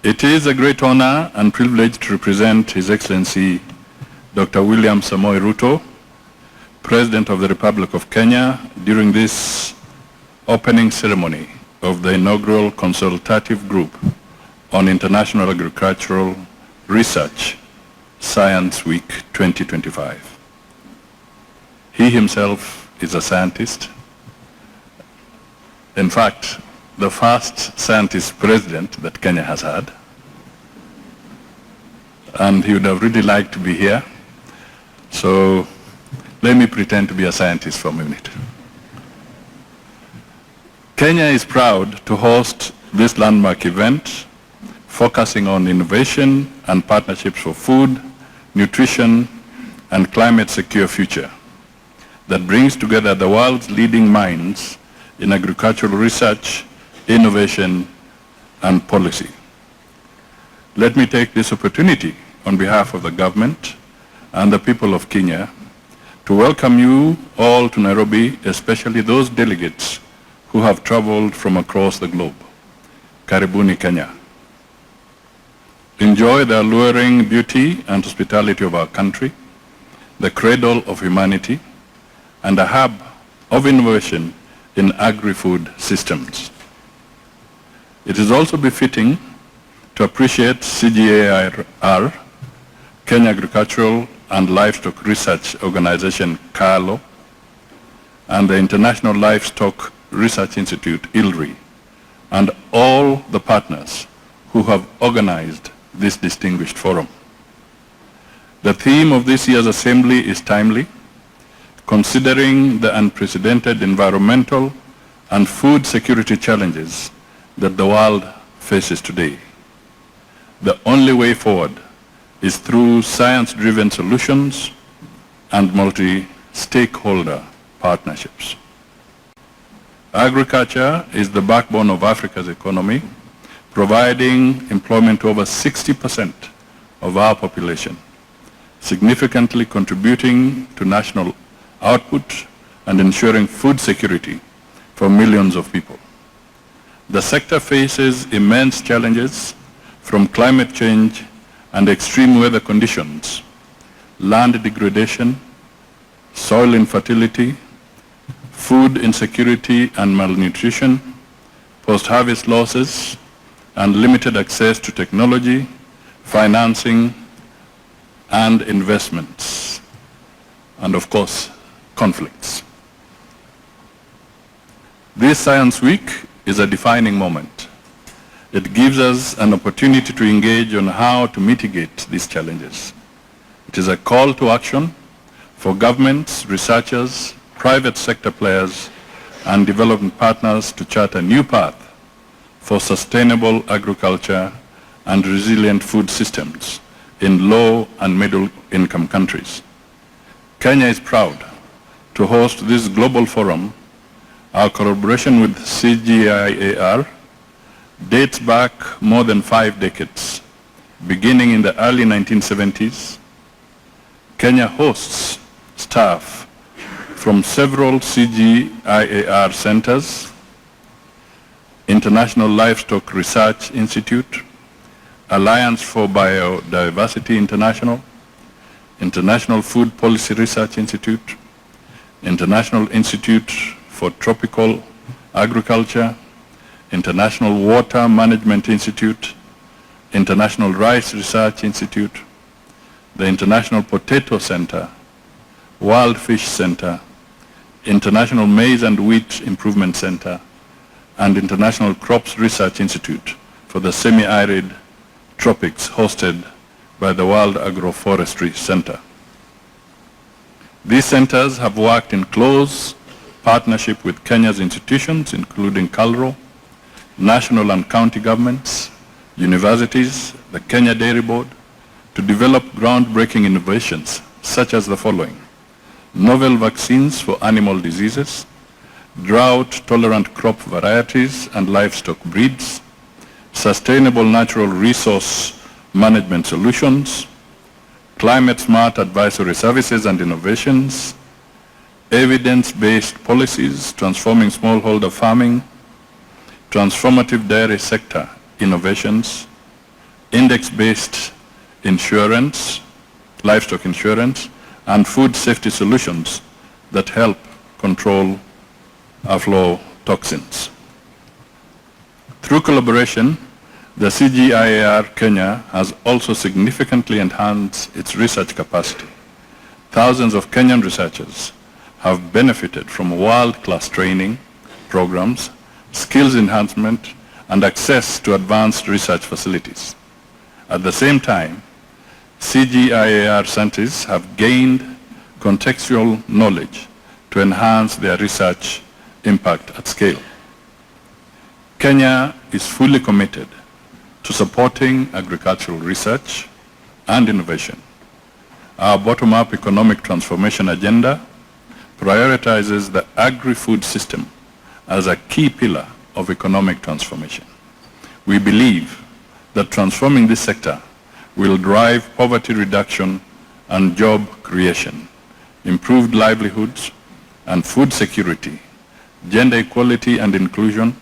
It is a great honor and privilege to represent His Excellency Dr. William Samoei Ruto, President of the Republic of Kenya, during this opening ceremony of the inaugural Consultative Group on International Agricultural Research Science Week 2025. He himself is a scientist. In fact, the first scientist president that Kenya has had. And he would have really liked to be here. So let me pretend to be a scientist for a minute. Kenya is proud to host this landmark event focusing on innovation and partnerships for food, nutrition, and climate secure future that brings together the world's leading minds in agricultural research, innovation, and policy. Let me take this opportunity on behalf of the government and the people of Kenya to welcome you all to Nairobi, especially those delegates who have traveled from across the globe. Karibuni, Kenya. Enjoy the alluring beauty and hospitality of our country, the cradle of humanity, and a hub of innovation in agri-food systems. It is also befitting to appreciate CGIAR, Kenya Agricultural and Livestock Research Organization, KALO, and the International Livestock Research Institute, ILRI, and all the partners who have organized this distinguished forum. The theme of this year's assembly is timely, considering the unprecedented environmental and food security challenges that the world faces today. The only way forward is through science-driven solutions and multi-stakeholder partnerships. Agriculture is the backbone of Africa's economy, providing employment to over 60% of our population, significantly contributing to national output and ensuring food security for millions of people. The sector faces immense challenges from climate change and extreme weather conditions, land degradation, soil infertility, food insecurity and malnutrition, post-harvest losses, and limited access to technology, financing, and investments, and of course, conflicts. This Science Week is a defining moment. It gives us an opportunity to engage on how to mitigate these challenges. It is a call to action for governments, researchers, private sector players, and development partners to chart a new path for sustainable agriculture and resilient food systems in low and middle income countries. Kenya is proud to host this global forum. Our collaboration with CGIAR dates back more than 5 decades. Beginning in the early 1970s, Kenya hosts staff from several CGIAR centers, International Livestock Research Institute, Alliance for Biodiversity International, International Food Policy Research Institute, International Institute for Tropical Agriculture, International Water Management Institute, International Rice Research Institute, the International Potato Center, Wild Fish Center, International Maize and Wheat Improvement Center, and International Crops Research Institute for the semi-arid tropics hosted by the World Agroforestry Center. These centers have worked in close partnership with Kenya's institutions, including KALRO, national and county governments, universities, the Kenya Dairy Board, to develop groundbreaking innovations such as the following: novel vaccines for animal diseases, drought-tolerant crop varieties and livestock breeds, sustainable natural resource management solutions, climate-smart advisory services and innovations, evidence-based policies transforming smallholder farming, transformative dairy sector innovations, index-based insurance, livestock insurance, and food safety solutions that help control aflatoxins. Through collaboration, the CGIAR Kenya has also significantly enhanced its research capacity. Thousands of Kenyan researchers have benefited from world-class training programs, skills enhancement, and access to advanced research facilities. At the same time, CGIAR scientists have gained contextual knowledge to enhance their research impact at scale. Kenya is fully committed to supporting agricultural research and innovation. Our bottom-up economic transformation agenda prioritizes the agri-food system as a key pillar of economic transformation. We believe that transforming this sector will drive poverty reduction and job creation, improved livelihoods and food security, gender equality and inclusion,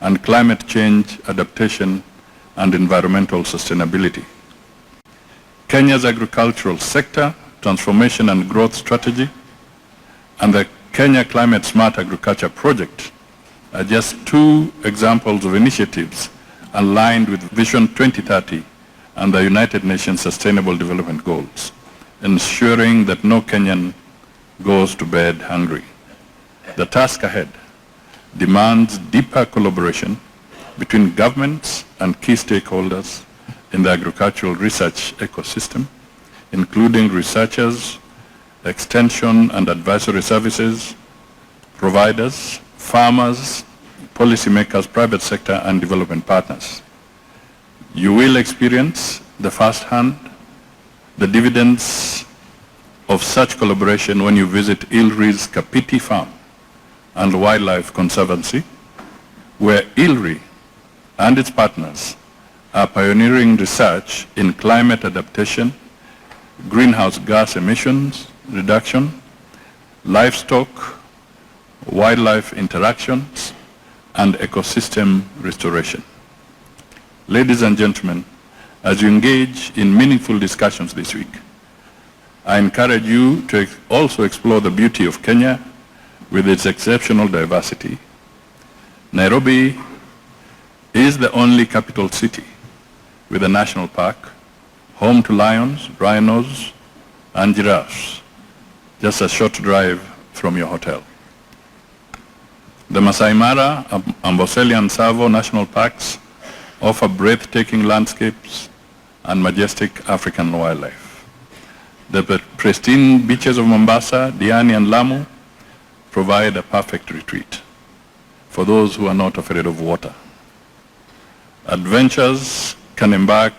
and climate change adaptation and environmental sustainability. Kenya's agricultural sector transformation and growth strategy and the Kenya Climate Smart Agriculture Project are just two examples of initiatives aligned with Vision 2030 and the United Nations Sustainable Development Goals, ensuring that no Kenyan goes to bed hungry. The task ahead demands deeper collaboration between governments and key stakeholders in the agricultural research ecosystem, including researchers, extension and advisory services, providers, farmers, policymakers, private sector, and development partners. You will experience the dividends of such collaboration when you visit ILRI's Kapiti Farm and Wildlife Conservancy, where ILRI and its partners are pioneering research in climate adaptation, greenhouse gas emissions reduction, livestock, wildlife interactions, and ecosystem restoration. Ladies and gentlemen, as you engage in meaningful discussions this week, I encourage you to also explore the beauty of Kenya with its exceptional diversity. Nairobi is the only capital city with a national park, home to lions, rhinos, and giraffes, just a short drive from your hotel. The Masai Mara, Amboseli, and Tsavo national parks offer breathtaking landscapes and majestic African wildlife. The pristine beaches of Mombasa, Diani, and Lamu provide a perfect retreat for those who are not afraid of water. Adventurers can embark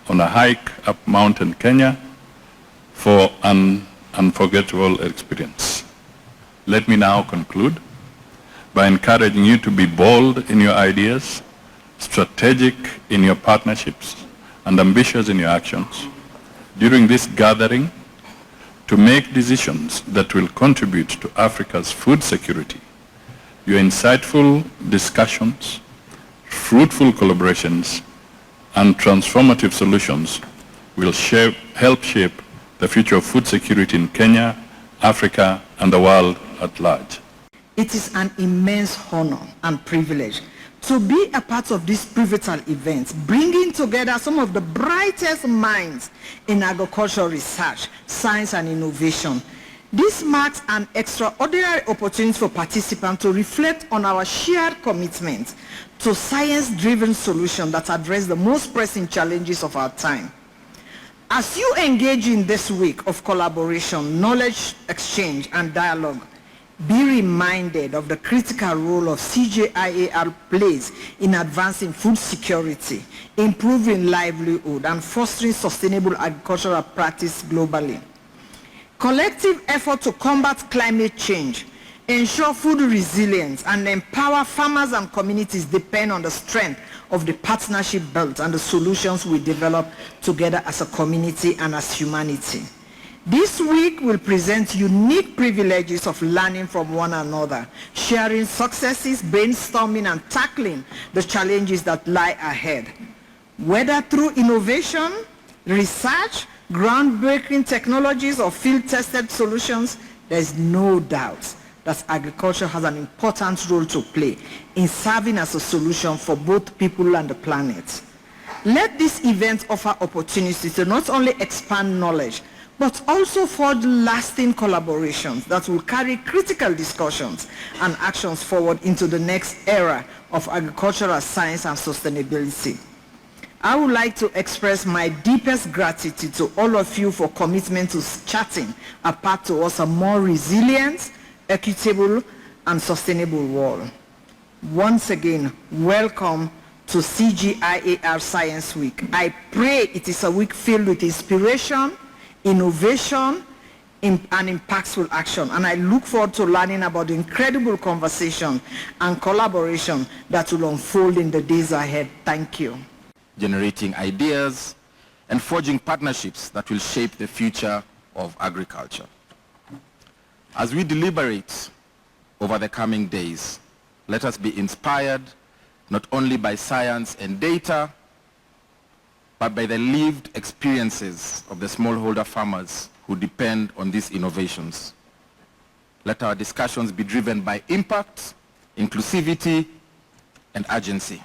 on a hike up mountain Kenya for an unforgettable experience. Let me now conclude by encouraging you to be bold in your ideas, strategic in your partnerships, and ambitious in your actions during this gathering to make decisions that will contribute to Africa's food security. Your insightful discussions, fruitful collaborations, and transformative solutions will help shape the future of food security in Kenya, Africa, and the world at large. It is an immense honor and privilege to be a part of this pivotal event, bringing together some of the brightest minds in agricultural research, science, and innovation. This marks an extraordinary opportunity for participants to reflect on our shared commitment to science-driven solutions that address the most pressing challenges of our time. As you engage in this week of collaboration, knowledge exchange, and dialogue, be reminded of the critical role of CGIAR plays in advancing food security, improving livelihood, and fostering sustainable agricultural practice globally. Collective effort to combat climate change, ensure food resilience, and empower farmers and communities depend on the strength of the partnership built and the solutions we develop together as a community and as humanity. This week will present unique privileges of learning from one another, sharing successes, brainstorming, and tackling the challenges that lie ahead. Whether through innovation, research, groundbreaking technologies, or field-tested solutions, there is no doubt that agriculture has an important role to play in serving as a solution for both people and the planet. Let this event offer opportunities to not only expand knowledge, but also forge lasting collaborations that will carry critical discussions and actions forward into the next era of agricultural science and sustainability. I would like to express my deepest gratitude to all of you for commitment to charting a path towards a more resilient, equitable, and sustainable world. Once again, welcome to CGIAR Science Week. I pray it is a week filled with inspiration, innovation, and impactful action. And I look forward to learning about the incredible conversation and collaboration that will unfold in the days ahead. Thank you. Generating ideas and forging partnerships that will shape the future of agriculture. As we deliberate over the coming days, let us be inspired not only by science and data, but by the lived experiences of the smallholder farmers who depend on these innovations. Let our discussions be driven by impact, inclusivity, and urgency.